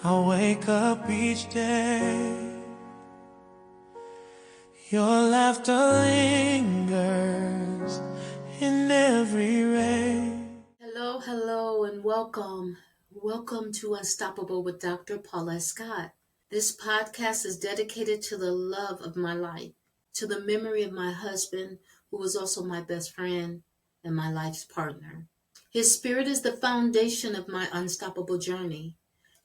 I wake up each day, your laughter lingers in every ray. Hello, and welcome. Welcome to Unstoppable with Dr. Paulette Scott. This podcast is dedicated to the love of my life, to the memory of my husband, who was also my best friend and my life's partner. His spirit is the foundation of my unstoppable journey,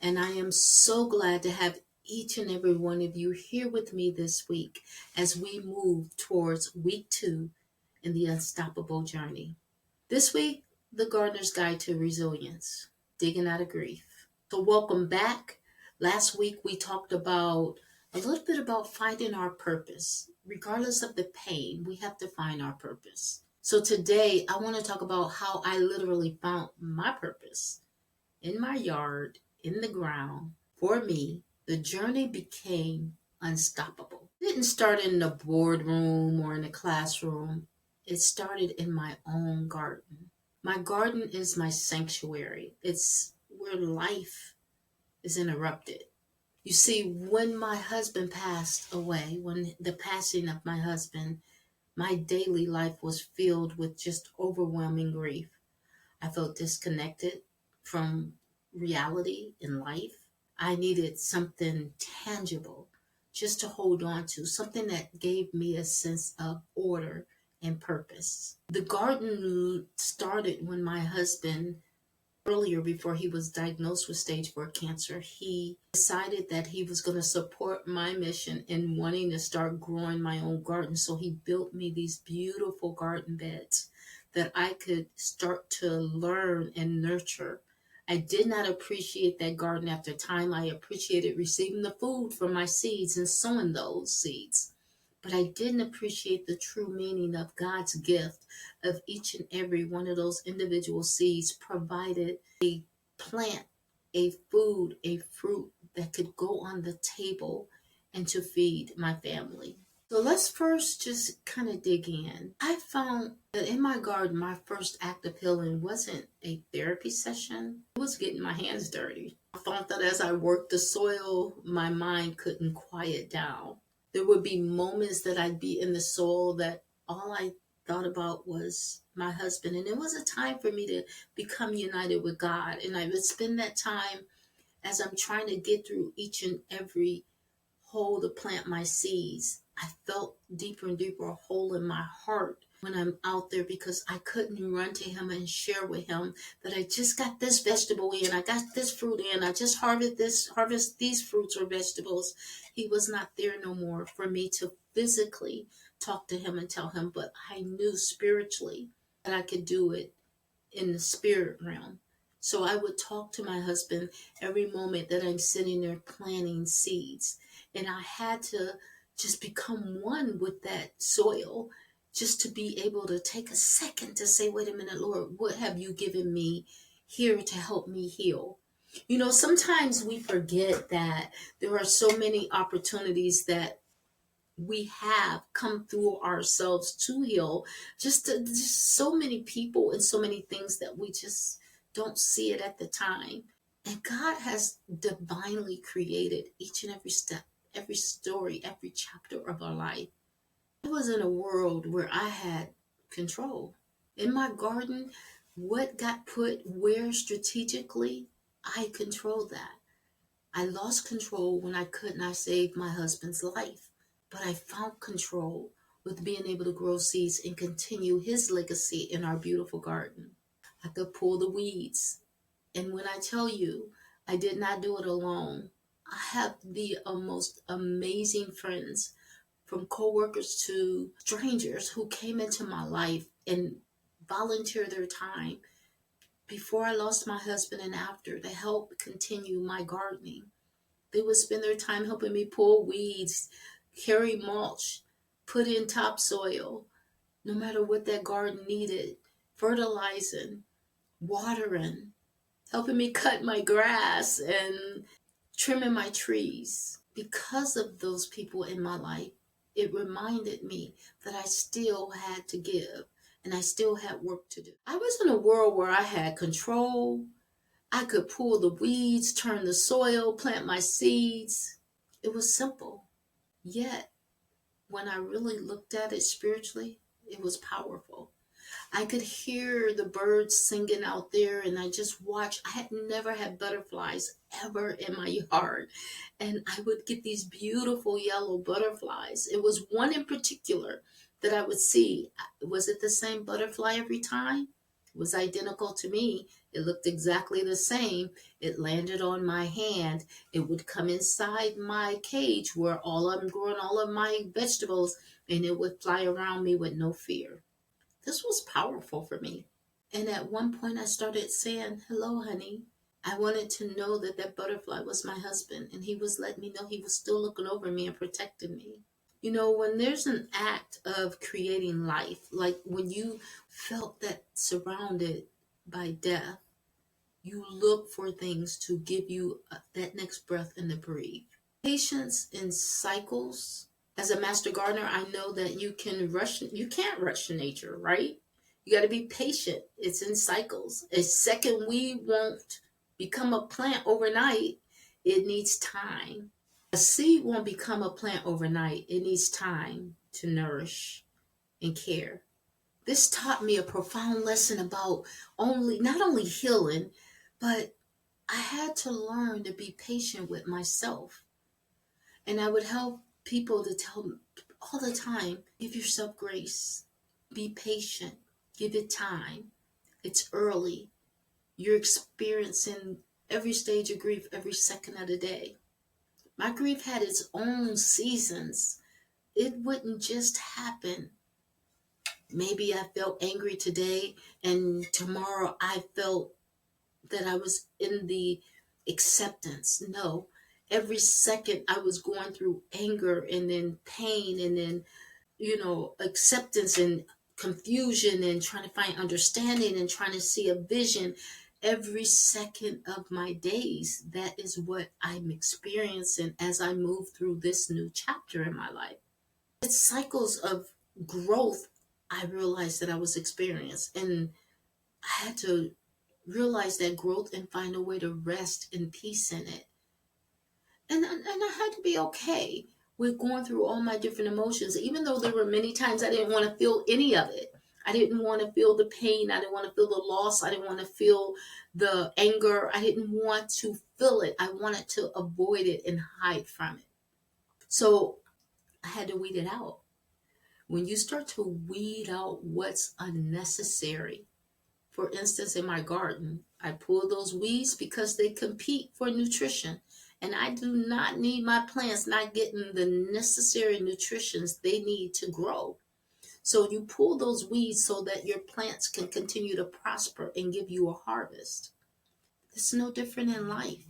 and I am so glad to have each and every one of you here with me this week as we move towards week 2 in the unstoppable journey. This week, the Gardener's Guide to Resilience, Digging Out of Grief. So welcome back. Last week we talked about a little bit about finding our purpose. Regardless of the pain, we have to find our purpose. So today I want to talk about how I literally found my purpose in my yard, in the ground. For me, the journey became unstoppable. It didn't start in the boardroom or in a classroom. It started in my own garden. My garden is my sanctuary. It's where life is interrupted. You see, when my husband passed away, when the passing of my husband, my daily life was filled with just overwhelming grief. I felt disconnected from reality in life. I needed something tangible just to hold on to, something that gave me a sense of order and purpose. The garden started when my husband, earlier before he was diagnosed with stage 4 cancer, he decided that he was going to support my mission in wanting to start growing my own garden. So he built me these beautiful garden beds that I could start to learn and nurture. I did not appreciate that garden after time. I appreciated receiving the food from my seeds and sowing those seeds. But I didn't appreciate the true meaning of God's gift of each and every one of those individual seeds provided a plant, a food, a fruit that could go on the table and to feed my family. So let's first just kind of dig in. I found that in my garden, my first act of healing wasn't a therapy session. It was getting my hands dirty. I found that as I worked the soil, my mind couldn't quiet down. There would be moments that I'd be in the soil that all I thought about was my husband. And it was a time for me to become united with God. And I would spend that time as I'm trying to get through each and every hole to plant my seeds. I felt deeper and deeper a hole in my heart when I'm out there because I couldn't run to him and share with him that I just got this vegetable in, I got this fruit in, I just harvest these fruits or vegetables. He was not there no more for me to physically talk to him and tell him, but I knew spiritually that I could do it in the spirit realm. So I would talk to my husband every moment that I'm sitting there planting seeds. And I had to just become one with that soil, just to be able to take a second to say, wait a minute, Lord, what have you given me here to help me heal? You know, sometimes we forget that there are so many opportunities that we have come through ourselves to heal. Just so many people and so many things that we just don't see it at the time. And God has divinely created each and every step, every story, every chapter of our life. I was in a world where I had control. In my garden, what got put where strategically, I controlled that. I lost control when I could not save my husband's life, but I found control with being able to grow seeds and continue his legacy in our beautiful garden. I could pull the weeds. And when I tell you, I did not do it alone. I have the most amazing friends, from coworkers to strangers, who came into my life and volunteered their time before I lost my husband and after to help continue my gardening. They would spend their time helping me pull weeds, carry mulch, put in topsoil, no matter what that garden needed, fertilizing, watering, helping me cut my grass and trimming my trees. Because of those people in my life, it reminded me that I still had to give and I still had work to do. I was in a world where I had control, I could pull the weeds, turn the soil, plant my seeds. It was simple. Yet, when I really looked at it spiritually, it was powerful. I could hear the birds singing out there, and I just watched. I had never had butterflies ever in my yard, and I would get these beautiful yellow butterflies. It was one in particular that I would see. Was it the same butterfly every time? It was identical to me. It looked exactly the same. It landed on my hand. It would come inside my cage where I'm growing all of my vegetables, and it would fly around me with no fear. This was powerful for me. And at one point, I started saying, "Hello, honey." I wanted to know that that butterfly was my husband, and he was letting me know he was still looking over me and protecting me. You know, when there's an act of creating life, like when you felt that surrounded by death, you look for things to give you that next breath and to breathe. Patience in cycles. As a master gardener, I know that you can't rush nature, right? You got to be patient. It's in cycles. A second weed won't become a plant overnight. It needs time. A seed won't become a plant overnight. It needs time to nourish and care. This taught me a profound lesson about not only healing, but I had to learn to be patient with myself. And I would help people to tell me all the time, give yourself grace, be patient, give it time. It's early. You're experiencing every stage of grief every second of the day. My grief had its own seasons. It wouldn't just happen. Maybe I felt angry today, and tomorrow I felt that I was in the acceptance. No, every second I was going through anger and then pain and then, acceptance and confusion and trying to find understanding and trying to see a vision. Every second of my days, that is what I'm experiencing as I move through this new chapter in my life. It's cycles of growth I realized that I was experiencing. And I had to realize that growth and find a way to rest in peace in it. And I had to be okay with going through all my different emotions, even though there were many times I didn't want to feel any of it. I didn't want to feel the pain. I didn't want to feel the loss. I didn't want to feel the anger. I didn't want to feel it. I wanted to avoid it and hide from it. So I had to weed it out. When you start to weed out what's unnecessary, for instance, in my garden, I pull those weeds because they compete for nutrition. And I do not need my plants not getting the necessary nutritions they need to grow. So you pull those weeds so that your plants can continue to prosper and give you a harvest. It's no different in life.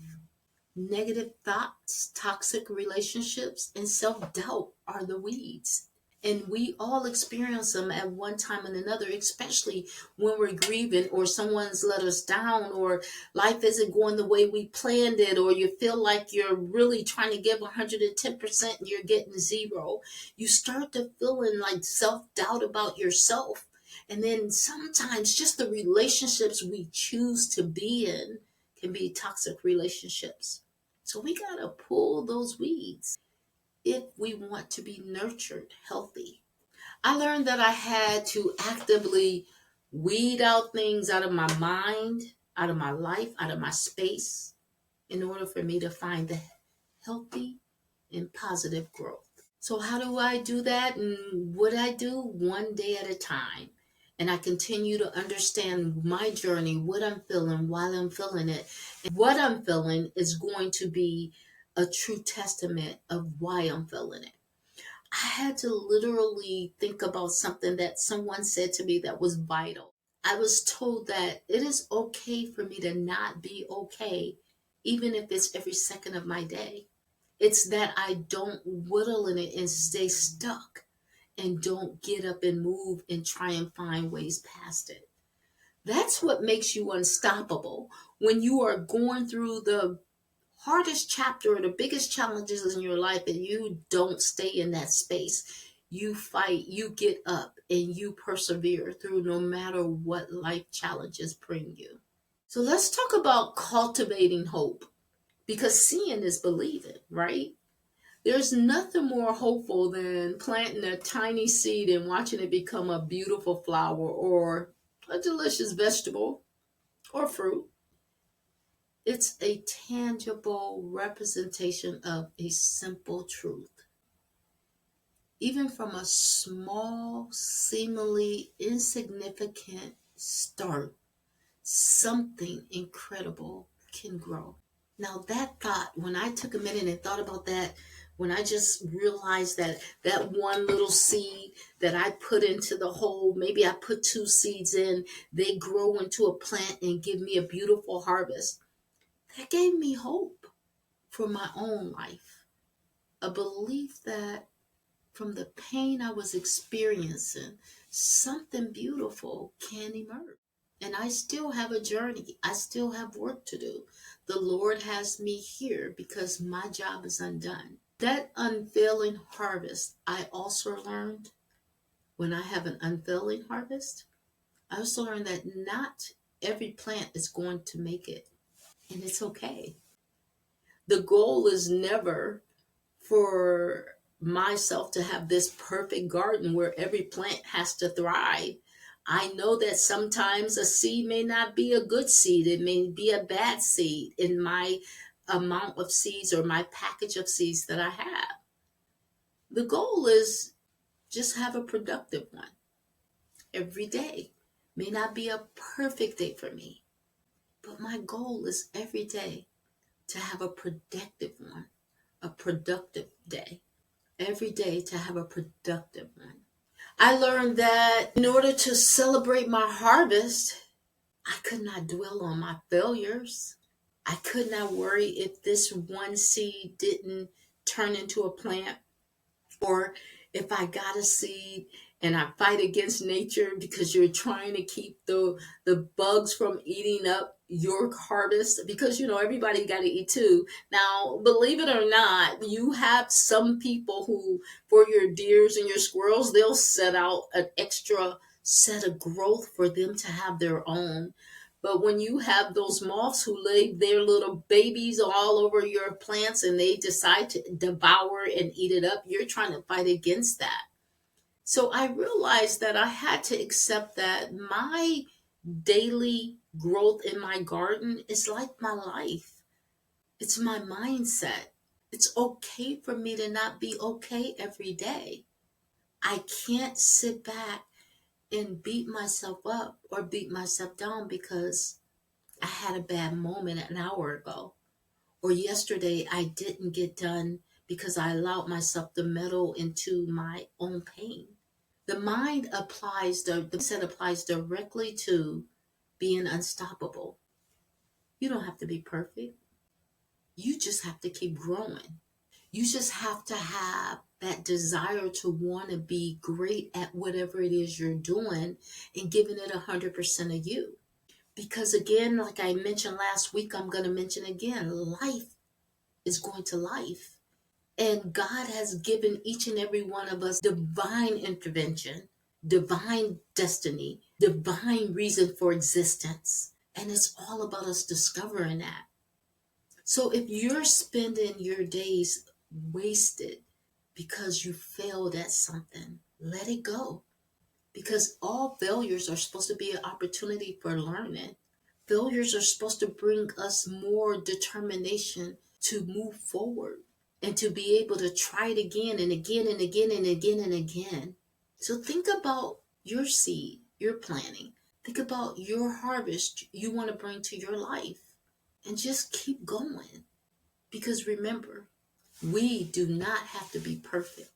Negative thoughts, toxic relationships, and self doubt are the weeds. And we all experience them at one time and another, especially when we're grieving or someone's let us down or life isn't going the way we planned it, or you feel like you're really trying to give 110% and you're getting zero. You start to feeling like self-doubt about yourself. And then sometimes just the relationships we choose to be in can be toxic relationships. So we got to pull those weeds if we want to be nurtured healthy. I learned that I had to actively weed out things out of my mind, out of my life, out of my space, in order for me to find the healthy and positive growth. So, how do I do that? And what I do one day at a time. And I continue to understand my journey, what I'm feeling, while I'm feeling it. And what I'm feeling is going to be a true testament of why I'm feeling it. I had to literally think about something that someone said to me that was vital. I was told that it is okay for me to not be okay, even if it's every second of my day. It's that I don't whittle in it and stay stuck and don't get up and move and try and find ways past it. That's what makes you unstoppable. When you are going through the hardest chapter or the biggest challenges in your life and you don't stay in that space, you fight, you get up, and you persevere through no matter what life challenges bring you. So let's talk about cultivating hope, because seeing is believing, right? There's nothing more hopeful than planting a tiny seed and watching it become a beautiful flower or a delicious vegetable or fruit. It's a tangible representation of a simple truth. Even from a small, seemingly insignificant start, something incredible can grow. Now, that thought, when I took a minute and thought about that, when I just realized that that one little seed that I put into the hole, maybe I put two seeds in, they grow into a plant and give me a beautiful harvest. That gave me hope for my own life. A belief that from the pain I was experiencing, something beautiful can emerge. And I still have a journey. I still have work to do. The Lord has me here because my job is undone. That unfailing harvest, I also learned when I have an unfailing harvest, I also learned that not every plant is going to make it. And it's okay. The goal is never for myself to have this perfect garden where every plant has to thrive. I know that sometimes a seed may not be a good seed, it may be a bad seed in my amount of seeds or my package of seeds that I have. The goal is just have a productive one every day. May not be a perfect day for me, but my goal is every day to have a productive one, a productive day. Every day to have a productive one. I learned that in order to celebrate my harvest, I could not dwell on my failures. I could not worry if this one seed didn't turn into a plant, or if I got a seed and I fight against nature because you're trying to keep the bugs from eating up your harvest, because everybody got to eat too. Now, believe it or not, you have some people who, for your deers and your squirrels, they'll set out an extra set of growth for them to have their own. But when you have those moths who lay their little babies all over your plants and they decide to devour and eat it up, you're trying to fight against that. So I realized that I had to accept that my daily growth in my garden is like my life. It's my mindset. It's okay for me to not be okay every day. I can't sit back and beat myself up or beat myself down because I had a bad moment an hour ago, or yesterday I didn't get done because I allowed myself to meddle into my own pain. The mind applies, the set applies directly to being unstoppable. You don't have to be perfect. You just have to keep growing. You just have to have that desire to want to be great at whatever it is you're doing and giving it 100% of you. Because again, like I mentioned last week, I'm going to mention again, life is going to life. And God has given each and every one of us divine intervention, divine destiny, divine reason for existence. And it's all about us discovering that. So if you're spending your days wasted because you failed at something, let it go. Because all failures are supposed to be an opportunity for learning. Failures are supposed to bring us more determination to move forward and to be able to try it again and again and again and again and again. So think about your seed you're planting. Think about your harvest you want to bring to your life and just keep going. Because remember, we do not have to be perfect.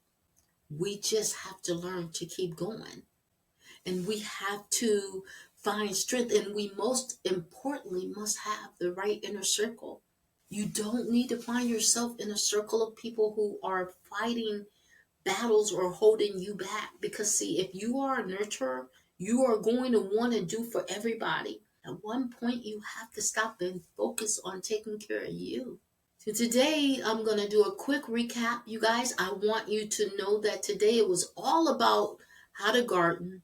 We just have to learn to keep going. And we have to find strength. And we most importantly must have the right inner circle. You don't need to find yourself in a circle of people who are fighting battles or holding you back. Because see, if you are a nurturer, you are going to want to do for everybody. At one point, you have to stop and focus on taking care of you. So today, I'm going to do a quick recap. You guys, I want you to know that today it was all about how to garden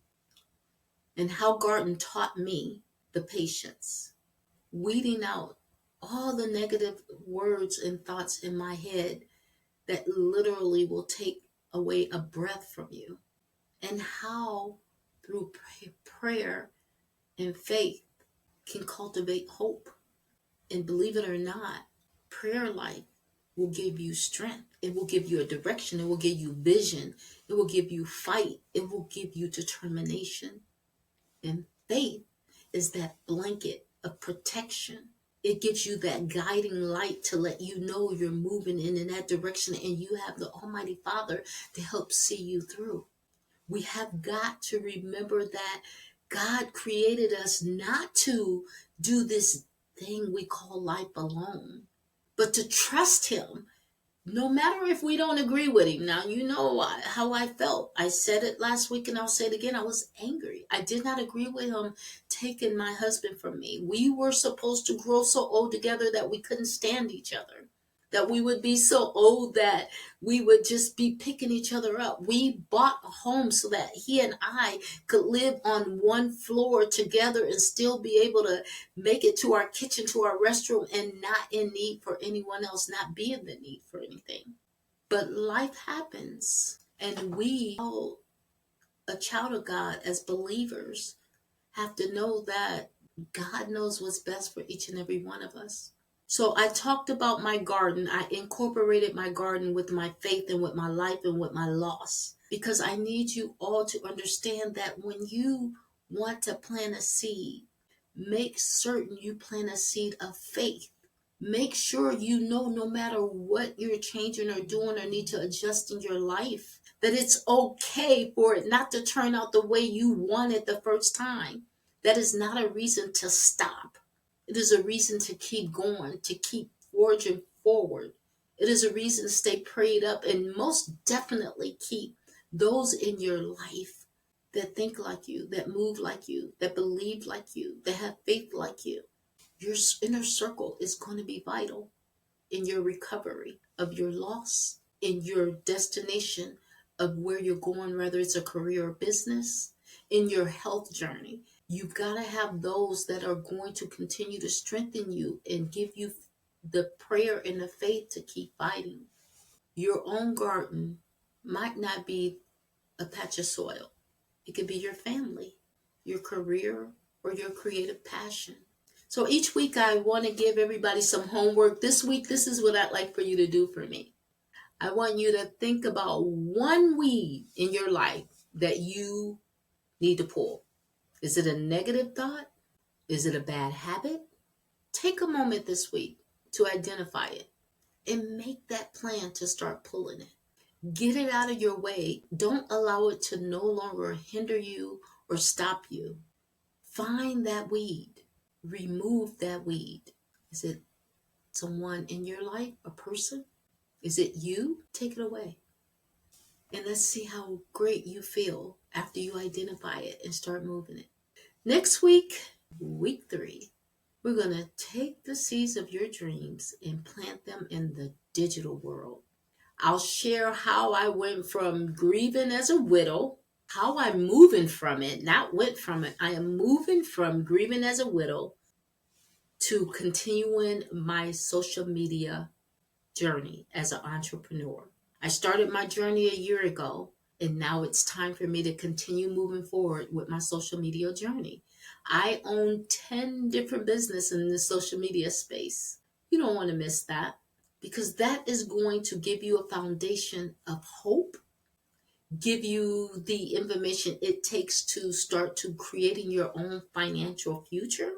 and how garden taught me the patience. weeding out all the negative words and thoughts in my head that literally will take away a breath from you. And how through prayer and faith can cultivate hope. And believe it or not, prayer life will give you strength. It will give you a direction. It will give you vision. It will give you fight. It will give you determination. And faith is that blanket of protection. It gives you that guiding light to let you know you're moving in that direction, and you have the Almighty Father to help see you through. We have got to remember that God created us not to do this thing we call life alone, but to trust Him no matter if we don't agree with Him. Now, you know how I felt. I said it last week and I'll say it again. I was angry. I did not agree with Him taking my husband from me. We were supposed to grow so old together that we couldn't stand each other, that we would be so old that we would just be picking each other up. We bought a home so that he and I could live on one floor together and still be able to make it to our kitchen, to our restroom, and not in need for anyone else, not be in the need for anything. But life happens, and we, a child of God, as believers, have to know that God knows what's best for each and every one of us. So I talked about my garden. I incorporated my garden with my faith and with my life and with my loss, because I need you all to understand that when you want to plant a seed, make certain you plant a seed of faith. Make sure you know, no matter what you're changing or doing or need to adjust in your life, that it's okay for it not to turn out the way you wanted the first time. That is not a reason to stop. It is a reason to keep going, to keep forging forward. It is a reason to stay prayed up, and most definitely keep those in your life that think like you, that move like you, that believe like you, that have faith like you. Your inner circle is going to be vital in your recovery of your loss, in your destination of where you're going, whether it's a career or business, in your health journey. You've got to have those that are going to continue to strengthen you and give you the prayer and the faith to keep fighting. Your own garden might not be a patch of soil. It could be your family, your career, or your creative passion. So each week I want to give everybody some homework. This week, this is what I'd like for you to do for me. I want you to think about one weed in your life that you need to pull. Is it a negative thought? Is it a bad habit? Take a moment this week to identify it and make that plan to start pulling it. Get it out of your way. Don't allow it to no longer hinder you or stop you. Find that weed. Remove that weed. Is it someone in your life, a person? Is it you? Take it away. And let's see how great you feel after you identify it and start moving it. Next week, week 3, we're going to take the seeds of your dreams and plant them in the digital world. I'll share how I went from grieving as a widow, how I'm moving from it, not went from it. I am moving from grieving as a widow to continuing my social media journey as an entrepreneur. I started my journey a year ago, and now it's time for me to continue moving forward with my social media journey. I own 10 different businesses in the social media space. You don't want to miss that, because that is going to give you a foundation of hope, give you the information it takes to start to creating your own financial future,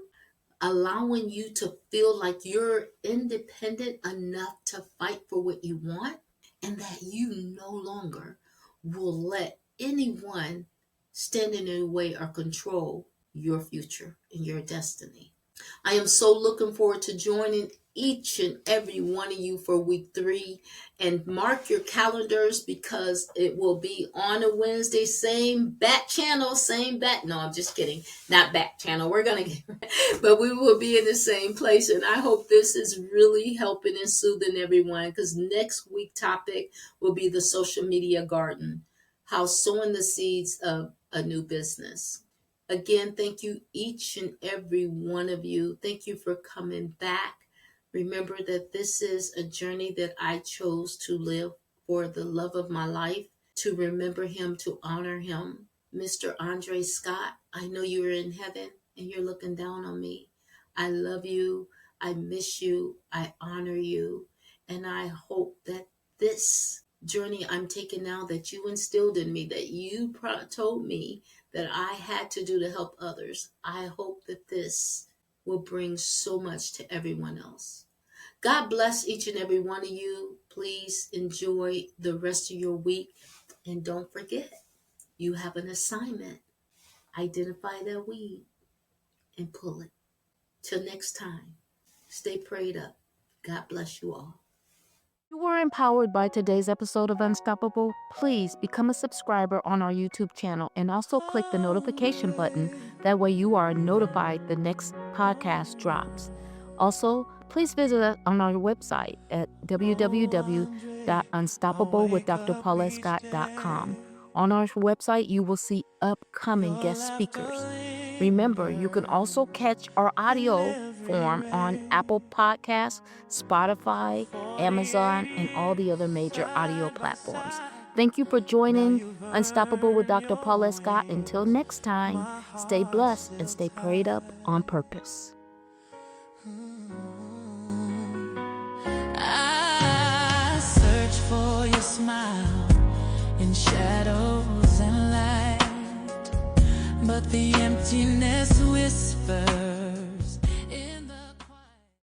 allowing you to feel like you're independent enough to fight for what you want, and that you no longer will let anyone stand in your way or control your future and your destiny. I am so looking forward to joining each and every one of you for week 3, and mark your calendars, because it will be on a Wednesday, same bat channel, no, I'm just kidding, not back channel, we're gonna get but we will be in the same place. And I hope this is really helping and soothing everyone, because next week topic will be the social media garden, how sowing the seeds of a new business. Again, thank you, each and every one of you. Thank you for coming back. Remember that this is a journey that I chose to live for the love of my life, to remember him, to honor him. Mr. Andre Scott, I know you are in heaven and you're looking down on me. I love you. I miss you. I honor you. And I hope that this journey I'm taking now, that you instilled in me, that you told me that I had to do to help others, I hope that this will bring so much to everyone else. God bless each and every one of you. Please enjoy the rest of your week. And don't forget, you have an assignment. Identify that weed and pull it. Till next time, stay prayed up. God bless you all. If you were empowered by today's episode of Unstoppable, please become a subscriber on our YouTube channel and also click the notification button. That way you are notified the next podcast drops. Also, please visit us on our website at www.unstoppablewithdrpaulescott.com. On our website, you will see upcoming guest speakers. Remember, you can also catch our audio form on Apple Podcasts, Spotify, Amazon, and all the other major audio platforms. Thank you for joining Unstoppable with Dr. Paulette Scott. Until next time, stay blessed and stay prayed up on purpose. I search for your smile in shadows and light, but the emptiness whispers